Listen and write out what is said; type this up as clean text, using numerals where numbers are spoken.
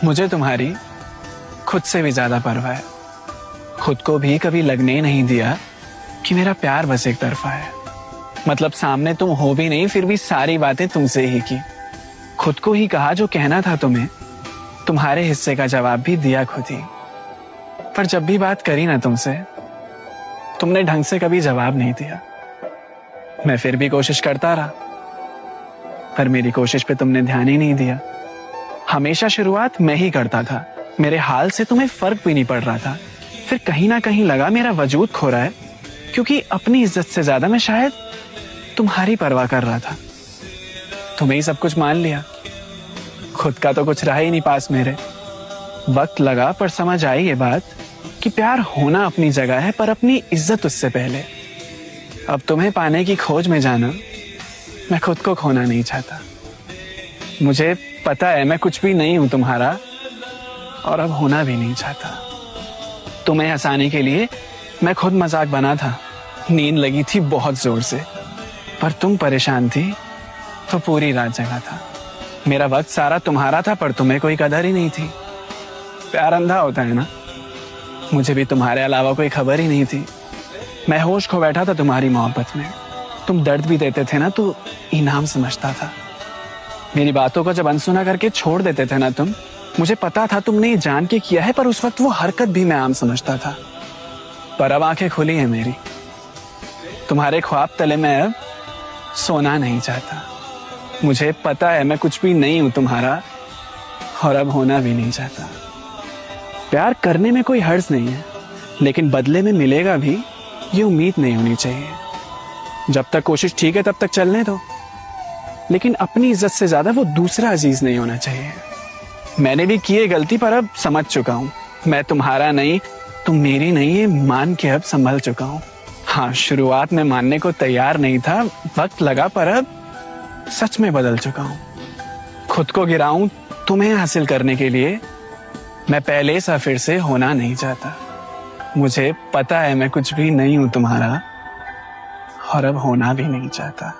मुझे तुम्हारी खुद से भी ज्यादा परवाह है। खुद को भी कभी लगने नहीं दिया कि मेरा प्यार बस एक तरफा है। मतलब सामने तुम हो भी नहीं, फिर भी सारी बातें तुमसे ही की। खुद को ही कहा जो कहना था तुम्हें, तुम्हारे हिस्से का जवाब भी दिया खुद ही। पर जब भी बात करी ना तुमसे, तुमने ढंग से कभी जवाब नहीं दिया। मैं फिर भी कोशिश करता रहा, पर मेरी कोशिश पे तुमने ध्यान ही नहीं दिया। हमेशा शुरुआत मैं ही करता था, मेरे हाल से तुम्हें फर्क भी नहीं पड़ रहा था। फिर कहीं ना कहीं लगा मेरा वजूद खो रहा है, क्योंकि अपनी इज्जत से ज्यादा मैं शायद तुम्हारी परवाह कर रहा था। तुम्हें ही सब कुछ मान लिया, खुद का तो कुछ रहा ही नहीं पास मेरे। वक्त लगा पर समझ आई ये बात कि प्यार होना अपनी जगह है, पर अपनी इज्जत उससे पहले। अब तुम्हें पाने की खोज में जाना, मैं खुद को खोना नहीं चाहता। मुझे पता है मैं कुछ भी नहीं हूं तुम्हारा, और अब होना भी नहीं चाहता। तुम्हें हंसाने के लिए मैं खुद मजाक बना था। नींद लगी थी बहुत जोर से, पर तुम परेशान थी तो पूरी रात जगा था। मेरा वक्त सारा तुम्हारा था, पर तुम्हें कोई कदर ही नहीं थी। प्यार अंधा होता है ना, मुझे भी तुम्हारे अलावा कोई खबर ही नहीं थी। मैं होश खो बैठा था तुम्हारी मोहब्बत में। तुम दर्द भी देते थे ना, तो इनाम समझता था। मेरी बातों को जब अनसुना करके छोड़ देते थे ना तुम, मुझे पता था तुमने ये जान के किया है, पर उस वक्त वो हरकत भी मैं आम समझता था। पर अब आंखें खुली हैं मेरी, तुम्हारे ख्वाब तले मैं अब सोना नहीं चाहता। मुझे पता है मैं कुछ भी नहीं हूं तुम्हारा, और अब होना भी नहीं चाहता। प्यार करने में कोई हर्ज नहीं है, लेकिन बदले में मिलेगा भी ये उम्मीद नहीं होनी चाहिए। जब तक कोशिश ठीक है तब तक चलने दो, लेकिन अपनी इज्जत से ज्यादा वो दूसरा अजीज नहीं होना चाहिए। मैंने भी की है गलती, पर अब समझ चुका हूं मैं तुम्हारा नहीं, तुम मेरी नहीं, ये मान के अब संभल चुका हूं। हाँ, शुरुआत में मानने को तैयार नहीं था, वक्त लगा, पर अब सच में बदल चुका हूं। खुद को गिराऊं तुम्हें हासिल करने के लिए, मैं पहले सा फिर से होना नहीं चाहता। मुझे पता है मैं कुछ भी नहीं हूं तुम्हारा, और अब होना भी नहीं चाहता।